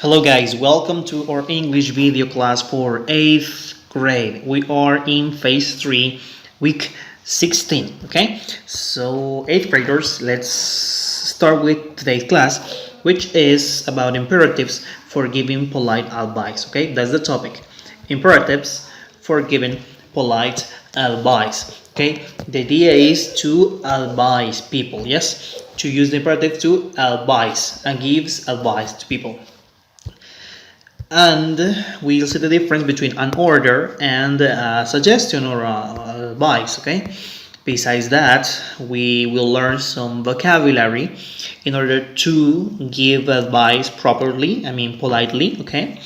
Hello guys, welcome to our English video class for 8th grade. We are in phase 3, week 16, okay? So 8th graders, let's start with today's class, which is about imperatives for giving polite advice, okay? That's the topic. Imperatives for giving polite advice, okay? The idea is to advise people, yes? To use the imperative to advise and gives advice to people. And we'll see the difference between an order and a suggestion or advice, okay? Besides that, we will learn some vocabulary in order to give advice properly, politely, okay?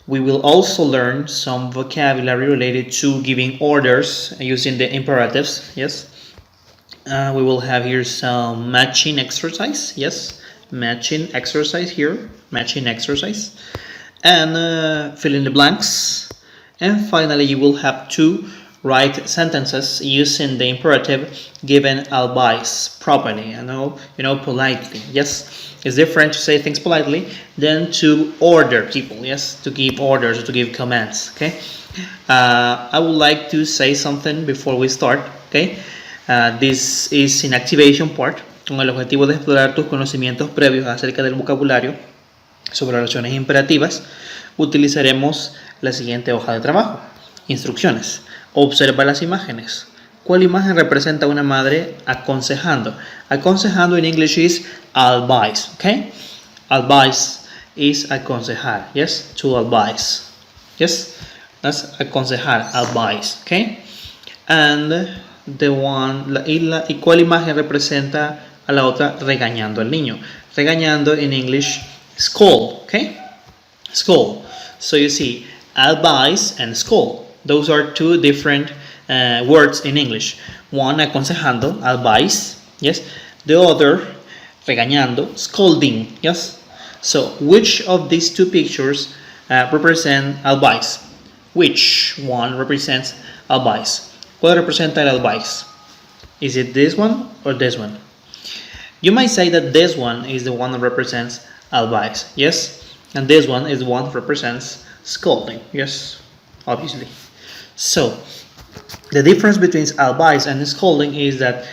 We will also learn some vocabulary related to giving orders using the imperatives, yes? We will have here some matching exercise, yes? Matching exercise here, matching exercise. And fill in the blanks. And finally, you will have to write sentences using the imperative given advice properly, politely. Yes, it's different to say things politely than to order people. Yes, to give orders or to give commands. Okay. I would like to say something before we start. Okay. This is an activation part con el objetivo de explorar tus conocimientos previos acerca del vocabulario sobre oraciones imperativas. Utilizaremos la siguiente hoja de trabajo. Instrucciones. Observa las imágenes. ¿Cuál imagen representa a una madre aconsejando? Aconsejando in English is advise, okay? Advise is aconsejar, yes? To advise, yes? That's aconsejar, advice, okay? And the one, ¿y cuál imagen representa a la otra regañando al niño? Regañando in English, scold, okay? Scold. So you see, advise and scold. Those are two different words in English. One, aconsejando, advice, yes. The other, regañando, scolding, yes. So, which of these two pictures represent advice? Which one represents advice? ¿Cuál representa el advice? Is it this one or this one? You might say that this one is the one that represents advice, yes? And this one is the one that represents scolding, yes, obviously. So, the difference between advice and scolding is that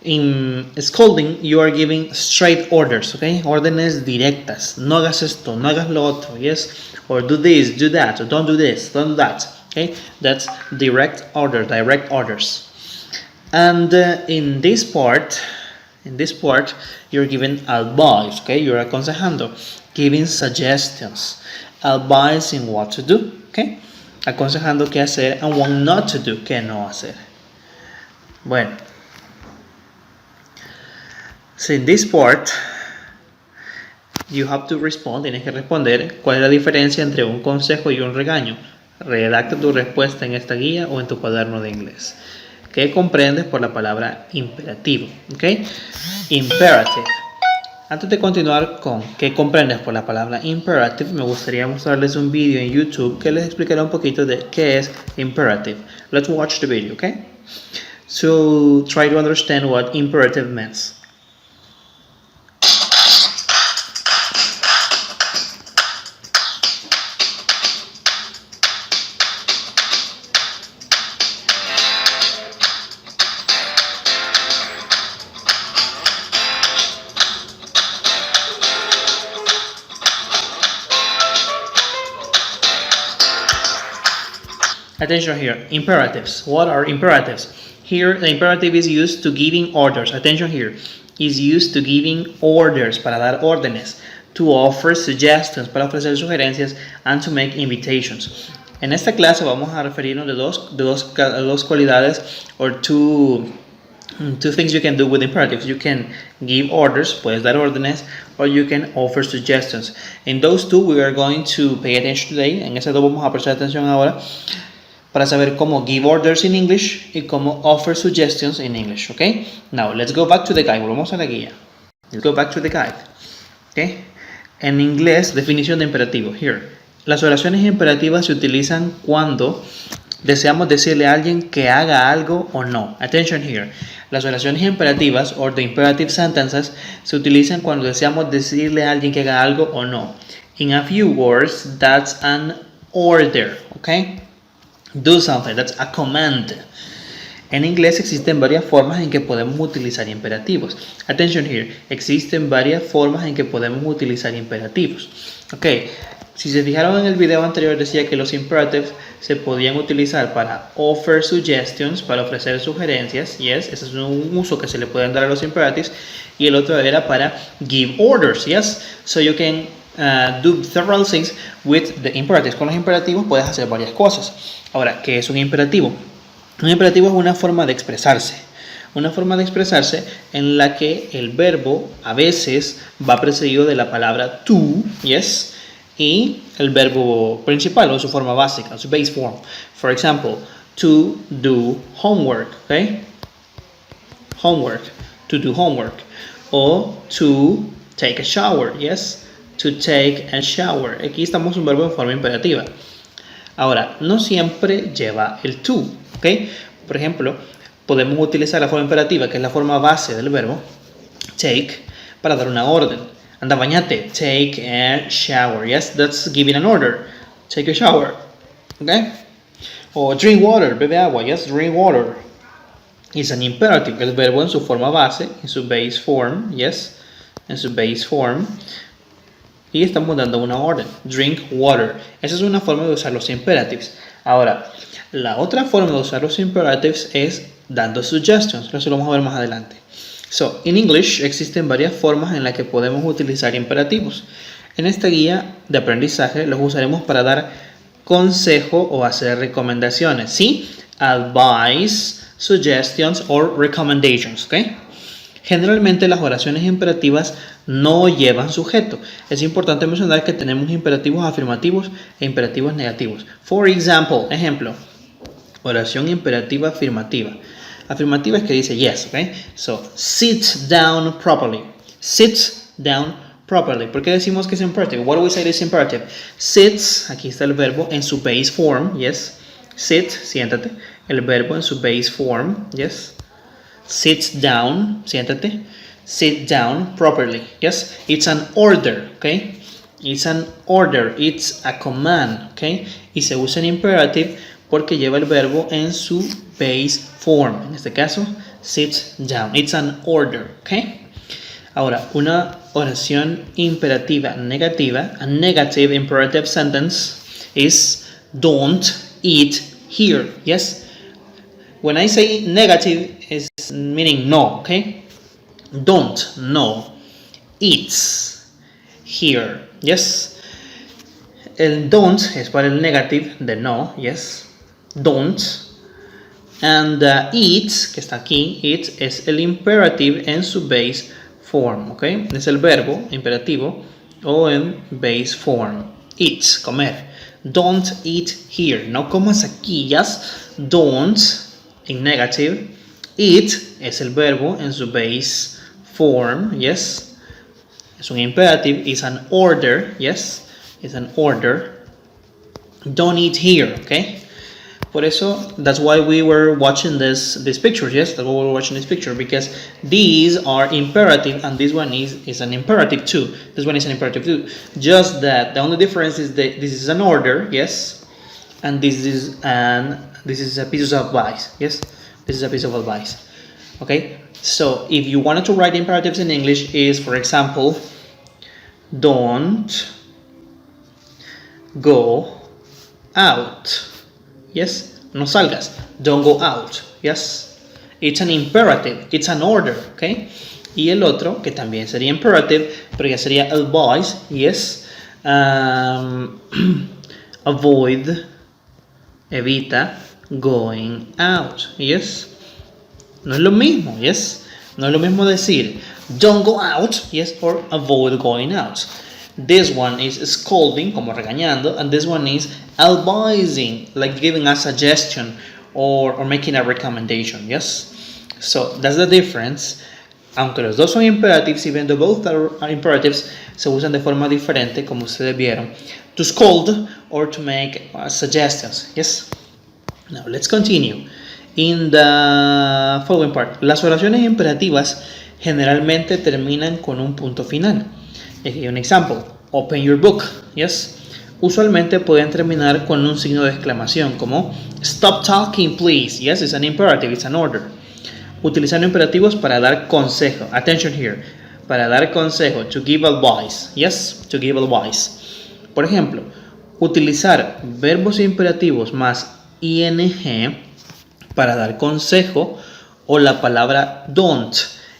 in scolding you are giving straight orders, okay? Órdenes directas. No hagas esto, no hagas lo otro, yes? Or do this, do that, or don't do this, don't do that, okay? That's direct orders. And in this part, you're giving advice, okay? You're aconsejando, giving suggestions, advising what to do, okay? Aconsejando qué hacer and what not to do, qué no hacer. Bueno. So in this part, you have to respond, tienes que responder cuál es la diferencia entre un consejo y un regaño. Redacta tu respuesta en esta guía o en tu cuaderno de inglés. ¿Qué comprendes por la palabra imperativo? ¿Okay? Imperative. Antes de continuar con qué comprendes por la palabra imperative, me gustaría mostrarles un vídeo en YouTube que les explicará un poquito de qué es imperative. Let's watch the video, okay? So try to understand what imperative means. Attention here, imperatives. What are imperatives? Here, the imperative is used to giving orders. Attention here, is used to giving orders, para dar órdenes, to offer suggestions, para ofrecer sugerencias, and to make invitations. En esta clase vamos a referirnos de dos cualidades, or two things you can do with imperatives. You can give orders, puedes dar órdenes, or you can offer suggestions. In those two, we are going to pay attention today. En esas dos vamos a prestar atención ahora, para saber cómo give orders in English y cómo offer suggestions in English, okay? Now, let's go back to the guide. Volvamos a la guía. Let's go back to the guide, okay? En inglés, definición de imperativo. Here. Las oraciones imperativas se utilizan cuando deseamos decirle a alguien que haga algo o no. Attention here. Las oraciones imperativas, or the imperative sentences, se utilizan cuando deseamos decirle a alguien que haga algo o no. In a few words, that's an order, okay? Do something, that's a command. En inglés existen varias formas en que podemos utilizar imperativos. Attention here, existen varias formas en que podemos utilizar imperativos. Ok, si se fijaron en el video anterior decía que los imperatives se podían utilizar para offer suggestions, para ofrecer sugerencias. Yes, ese es un uso que se le pueden dar a los imperatives. Y el otro era para give orders. Yes, so you can do several things with the imperatives. Con los imperativos puedes hacer varias cosas. Ahora, ¿qué es un imperativo? Un imperativo es una forma de expresarse. Una forma de expresarse en la que el verbo a veces va precedido de la palabra to, yes, y el verbo principal o su forma básica, su base form. For example, to do homework, okay? Homework, to do homework. O to take a shower, yes, to take a shower. Aquí estamos un verbo en forma imperativa. Ahora, no siempre lleva el to, ¿ok? Por ejemplo, podemos utilizar la forma imperativa, que es la forma base del verbo, take, para dar una orden. Anda, bañate, take a shower. Yes, that's giving an order. Take a shower, ¿ok? O drink water, bebe agua. Yes, drink water. It's an imperative, el verbo en su forma base, en su base form, yes, en su base form. Y estamos dando una orden, drink water. Esa es una forma de usar los imperatives. Ahora, la otra forma de usar los imperatives es dando suggestions. Eso lo vamos a ver más adelante. So, in English existen varias formas en las que podemos utilizar imperativos. En esta guía de aprendizaje los usaremos para dar consejo o hacer recomendaciones. ¿Sí? Advice, suggestions or recommendations. ¿Ok? Generalmente las oraciones imperativas no llevan sujeto. Es importante mencionar que tenemos imperativos afirmativos e imperativos negativos. For example, ejemplo, oración imperativa afirmativa. Afirmativa es que dice yes, ¿ok? So, sit down properly. Sit down properly. ¿Por qué decimos que es imperative? What do we say is imperative? Sit, aquí está el verbo en su base form, yes. Sit, siéntate. El verbo en su base form, yes. Sit down, siéntate. Sit down properly. Yes, it's an order, okay? It's an order, it's a command, okay? Y se usa en imperative porque lleva el verbo en su base form. En este caso, sit down. It's an order, okay? Ahora, una oración imperativa negativa, a negative imperative sentence is don't eat here. Yes? When I say negative, it's meaning no, okay? Don't, no. Eats here, yes? El don't es para el negative de no, yes? Don't. And eat, que está aquí, eat es el imperative en su base form, okay? Es el verbo imperativo o en base form. Eat, comer. Don't eat here. No comas aquí, yes? Don't in negative. Eat es el verbo en su base form, yes. Es un imperative, it's an order, yes. It's an order. Don't eat here, okay. Por eso, that's why we were watching this picture, yes. That's why we were watching this picture, because these are imperative and this one is an imperative too. This one is an imperative too. Just that the only difference is that this is an order, yes, and this is a piece of advice, yes. This is a piece of advice. Okay, so if you wanted to write imperatives in English is, for example, don't go out. Yes, no salgas. Don't go out. Yes, it's an imperative. It's an order. Okay, y el otro que también sería imperative, pero ya sería advice. Yes, avoid, evita going out. Yes. No es lo mismo, yes. No es lo mismo decir don't go out, yes, or avoid going out. This one is scolding, como regañando, and this one is advising, like giving a suggestion or making a recommendation, yes. So that's the difference. Aunque los dos son imperatives, even though both are imperatives, se usan de forma diferente, como ustedes vieron, to scold or to make suggestions, yes. Now let's continue. In the following part, las oraciones imperativas generalmente terminan con un punto final. Aquí hay un ejemplo. Open your book. Yes. Usualmente pueden terminar con un signo de exclamación como stop talking please. Yes, it's an imperative, it's an order. Utilizando imperativos para dar consejo. Attention here. Para dar consejo. To give advice. Yes, to give advice. Por ejemplo, utilizar verbos imperativos más ing para dar consejo o la palabra don't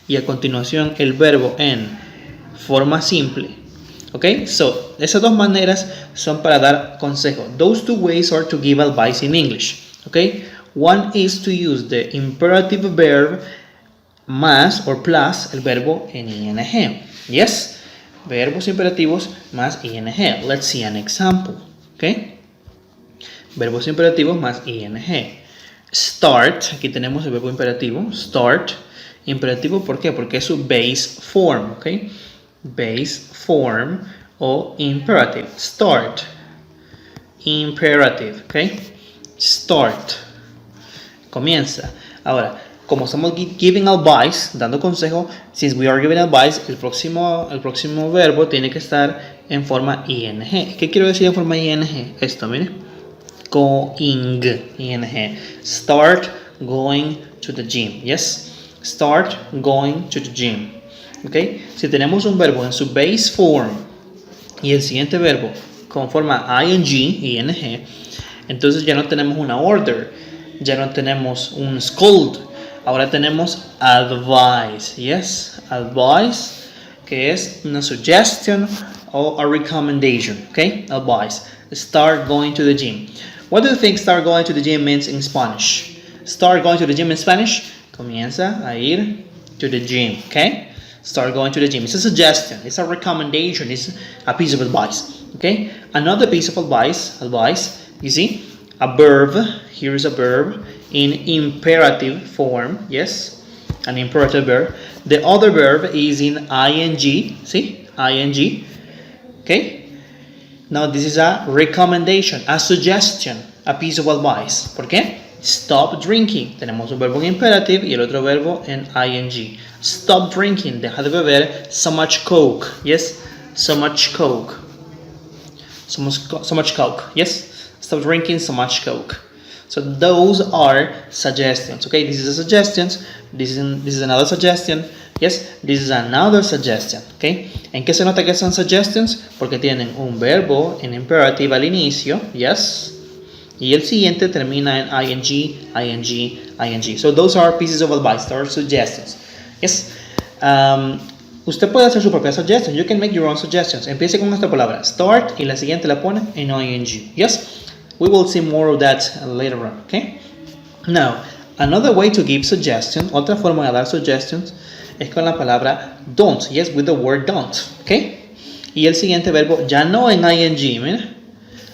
y a continuación el verbo en forma simple. Okay, so esas dos maneras son para dar consejo. Those two ways are to give advice in English. Okay, one is to use the imperative verb más or plus el verbo en ing. Yes, verbos imperativos más ing. Let's see an example. Okay, verbos imperativos más ing. Start, aquí tenemos el verbo imperativo. Start, imperativo, ¿por qué? Porque es su base form. Okay, base form o imperative. Start, imperative, ¿ok? Start, comienza. Ahora, como estamos giving advice, dando consejo, since we are giving advice, el próximo verbo tiene que estar en forma ing. ¿Qué quiero decir en forma ing? Esto, mire. Going, ing. Start going to the gym. Yes, start going to the gym. Okay. Si tenemos un verbo en su base form y el siguiente verbo con forma ing, entonces ya no tenemos una order, ya no tenemos un scold, ahora tenemos advice. Yes, advice, que es una suggestion o a recommendation. Okay, advice. Start going to the gym. What do you think start going to the gym means in Spanish? Start going to the gym in Spanish, comienza a ir to the gym. Okay. Start going to the gym. It's a suggestion. It's a recommendation. It's a piece of advice. Okay. Another piece of advice. You see, a verb. Here is a verb in imperative form. Yes, an imperative verb. The other verb is in ing. See, ing. Okay. Now this is a recommendation, a suggestion, a piece of advice. ¿Por qué? Stop drinking. Tenemos un verbo en imperative y el otro verbo en ing. Stop drinking. Deja de beber so much Coke. Yes, so much Coke. So much Coke. Yes, stop drinking so much Coke. So those are suggestions. Okay, this is a suggestion. This is another suggestion. Yes, this is another suggestion. Okay, ¿en qué se nota que son suggestions? Porque tienen un verbo en imperative al inicio. Yes. Y el siguiente termina en ing. So those are pieces of advice, or suggestions. Yes. Usted puede hacer su propia suggestion. You can make your own suggestions. Empiece con esta palabra, start, y la siguiente la pone en ing. Yes. We will see more of that later on. Okay. Now, another way to give suggestions, otra forma de dar suggestions, es con la palabra don't. Yes, with the word don't. Okay. Y el siguiente verbo ya no en ing, mira.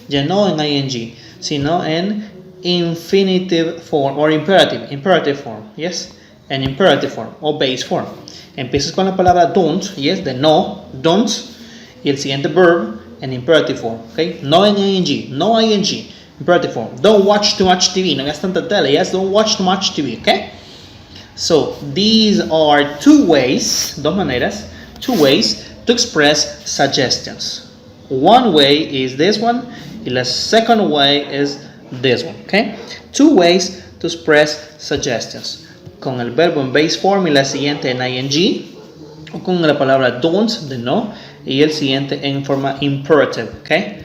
Ya no en ing, sino en infinitive form or imperative form. Yes, an imperative form or base form. Empiezas con la palabra don't, yes, de no, don't, y el siguiente verb en imperative form. Okay, no en ing, no ing, imperative form. Don't watch too much TV. No veas tanta tele. Yes, don't watch too much TV. Okay. So these are two ways to express suggestions. One way is this one, and the second way is this one. Okay, two ways to express suggestions: con el verbo en base form y la siguiente en ing, o con la palabra don't de no y el siguiente en forma imperative. Okay.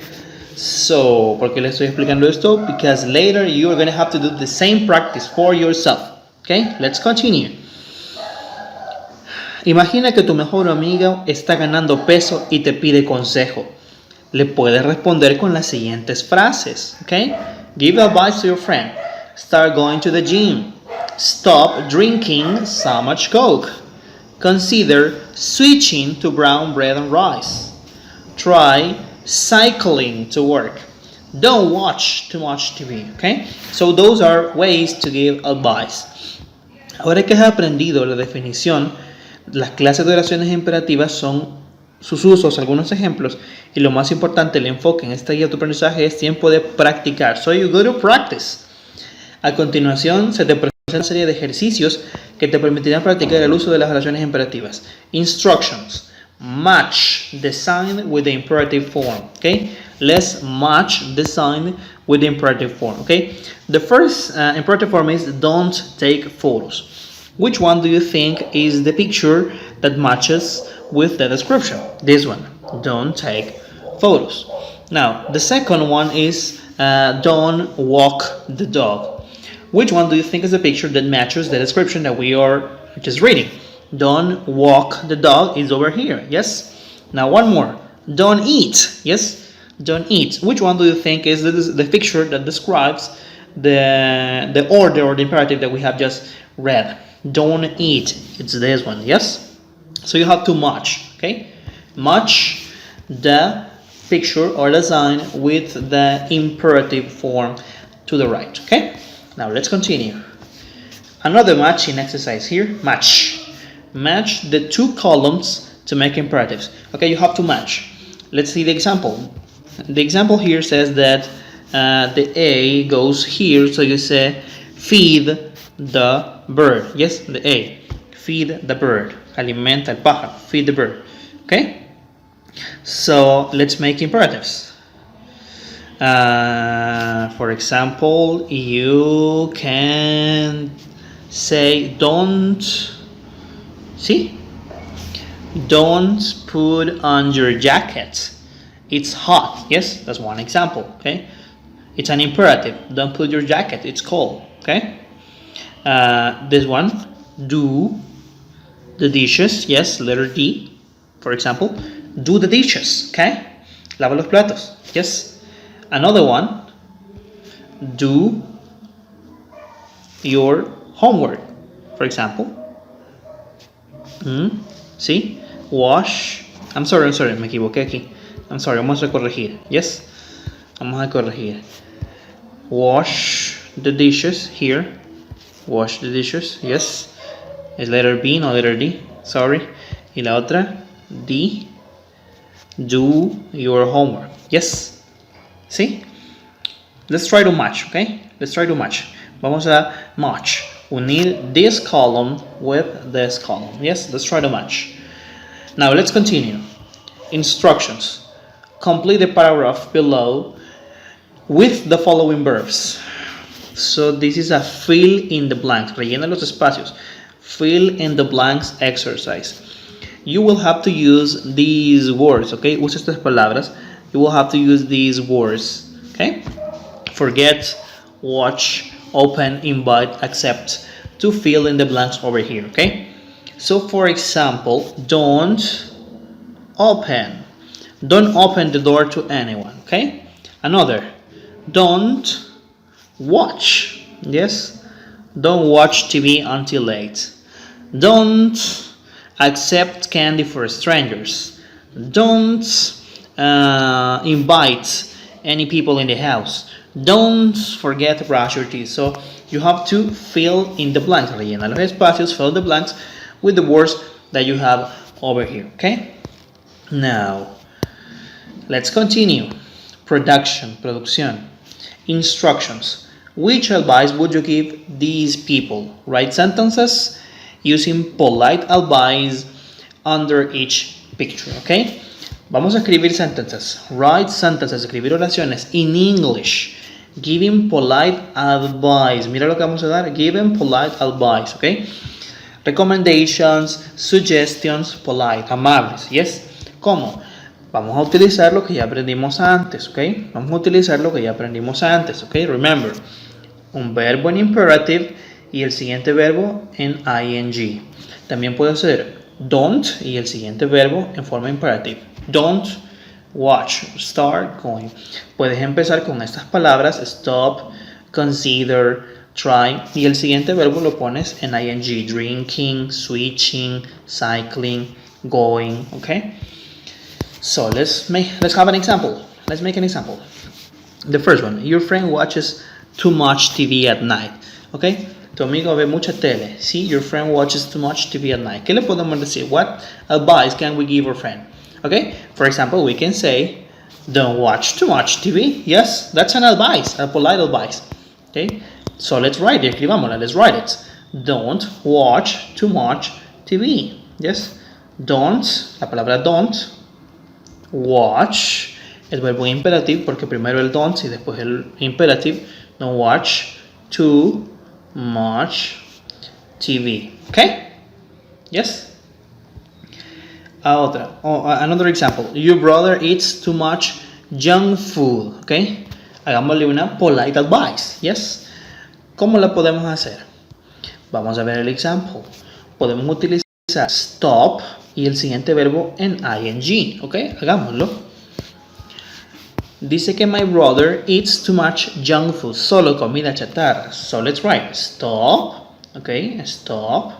So, ¿por qué le estoy explicando esto? Because later you are going to have to do the same practice for yourself. Okay, let's continue. Imagina que tu mejor amiga está ganando peso y te pide consejo. Le puedes responder con las siguientes frases. Okay, give advice to your friend. Start going to the gym. Stop drinking so much Coke. Consider switching to brown bread and rice. Try cycling to work. Don't watch too much TV. Okay, so those are ways to give advice. Ahora que has aprendido la definición, las clases de oraciones imperativas son sus usos, algunos ejemplos, y lo más importante, el enfoque en esta guía de tu aprendizaje es tiempo de practicar. So you go to practice. A continuación, se te presenta una serie de ejercicios que te permitirán practicar el uso de las oraciones imperativas. Instructions. match the sign with the imperative form. Okay, let's match the sign with the imperative form. Okay, the first imperative form is don't take photos. Which one do you think is the picture that matches with the description? This one, don't take photos. Now the second one is don't walk the dog. Which one do you think is the picture that matches the description that we are just reading? Don't walk the dog is over here. Yes. Now one more. Don't eat. Yes. Don't eat. Which one do you think is the picture that describes the order or the imperative that we have just read? Don't eat. It's this one. Yes. So you have to match. Okay. Match the picture or the sign with the imperative form to the right. Okay. Now let's continue. Another matching exercise here. Match. Match the two columns to make imperatives. Okay, you have to match. Let's see the example. The example here says that the A goes here, so you say feed the bird. Yes, the A. Feed the bird. Alimenta el pájaro. Feed the bird. Okay? So let's make imperatives. For example, you can say don't put on your jacket, it's hot. Yes, that's one example. Okay, it's an imperative. Don't put your jacket, it's cold. Okay, this one, do the dishes. Yes, letter D, for example, do the dishes. Okay, lava los platos. Yes, another one, do your homework, for example. See, wash. I'm sorry, me equivoqué aquí. I'm sorry, vamos a corregir. Yes, vamos a corregir. Wash the dishes here. Wash the dishes. Yes, es letter B, no letter D. Sorry. Y la otra, D. Do your homework. Yes. See? Let's try to match. Okay. Let's try to match. Vamos a match. Unir this column with this column. Yes, let's try to match. Now let's continue. Instructions. Complete the paragraph below with the following verbs. So this is a fill in the blanks. Rellena los espacios. Fill in the blanks exercise. You will have to use these words. Okay, usa estas palabras. You will have to use these words. Okay. Forget, watch, open, invite, accept to fill in the blanks over here. Okay, so for example, don't open the door to anyone. Okay, another, don't watch. Yes, don't watch TV until late. Don't accept candy for strangers. Don't invite any people in the house. Don't forget to brush your teeth. So you have to fill in the blanks. Rellena los espacios, fill the blanks with the words that you have over here. Okay? Now, let's continue. Producción. Instructions. Which advice would you give these people? Write sentences using polite advice under each picture. Okay? Vamos a escribir sentences. Write sentences, escribir oraciones in English. Giving polite advice. Mira lo que vamos a dar. Giving polite advice. Okay? Recommendations, suggestions, polite, amables. Yes? ¿Cómo? Vamos a utilizar lo que ya aprendimos antes. Okay? Vamos a utilizar lo que ya aprendimos antes. Okay? Remember. Un verbo en imperative y el siguiente verbo en ing. También puede ser don't y el siguiente verbo en forma imperative. Don't watch, start going. Puedes empezar con estas palabras: stop, consider, try, y el siguiente verbo lo pones en ing. Drinking, switching, cycling, going. Okay. So let's have an example. Let's make an example. The first one: your friend watches too much TV at night. Okay. Tu amigo ve mucha tele. See, your friend watches too much TV at night. ¿Qué le podemos decir? What advice can we give our friend? Okay, for example, we can say, don't watch too much TV. Yes, that's an advice, a polite advice. Okay, so let's write it. Escribámosla, let's write it. Don't watch too much TV. Yes, don't, la palabra don't, watch, el verbo imperative, porque primero el don't y después el imperative, don't watch too much TV. Okay? Yes? Another example. Your brother eats too much junk food. Okay? Hagámosle una polite advice. Yes? ¿Cómo la podemos hacer? Vamos a ver el ejemplo. Podemos utilizar stop y el siguiente verbo en ing. ¿Ok? Hagámoslo. Dice que my brother eats too much junk food. Solo comida chatarra. So let's write stop. ¿Ok? Stop.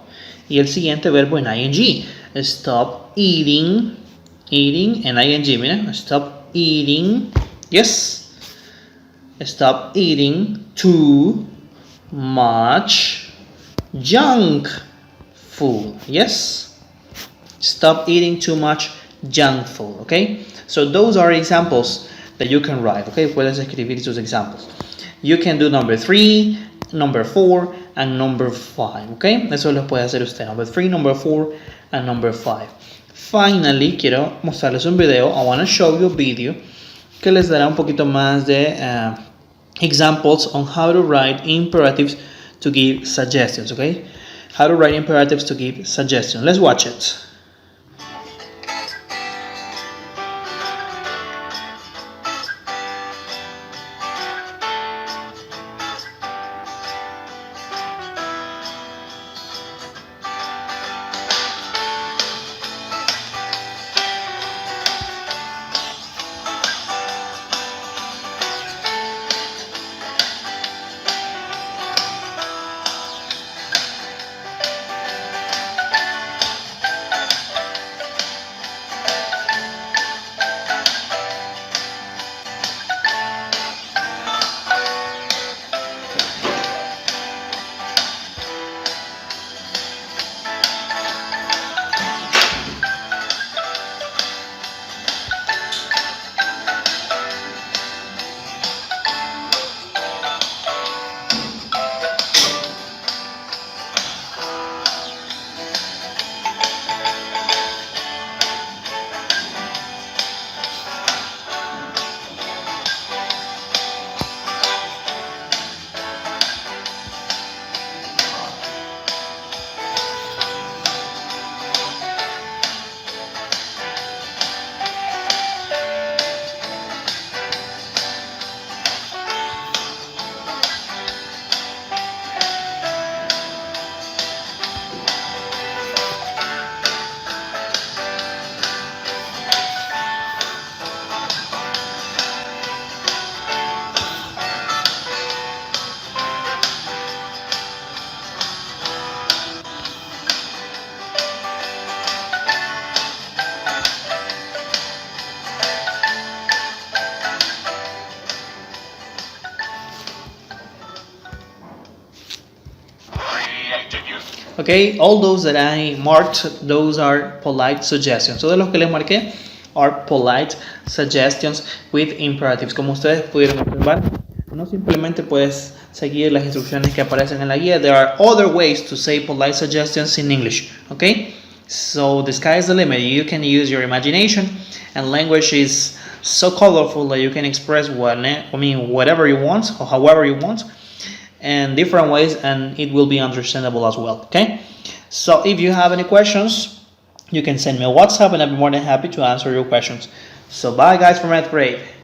Y el siguiente verbo en ing. Stop eating. Eating en ing. Mira. Stop eating. Yes. Stop eating too much junk food. Yes? Stop eating too much junk food. Okay? So those are examples that you can write. Okay? Puedes escribir sus examples. You can do number 3, number 4, and number 5. Okay? Eso lo puede hacer usted. Number 3, number 4, and number 5. Finally, quiero mostrarles un video. I want to show you a video que les dará un poquito más de examples on how to write imperatives to give suggestions, okay? How to write imperatives to give suggestions. Let's watch it. Okay, all those that I marked, those are polite suggestions. Todos los que les marqué are polite suggestions with imperatives. Como ustedes pudieron observar, no simplemente puedes seguir las instrucciones que aparecen en la guía. There are other ways to say polite suggestions in English. Okay, so the sky is the limit. You can use your imagination, and language is so colorful that you can express whatever you want or however you want, and different ways, and it will be understandable as well. Okay, so if you have any questions, you can send me a WhatsApp and I'll be more than happy to answer your questions. So bye guys from 8th grade.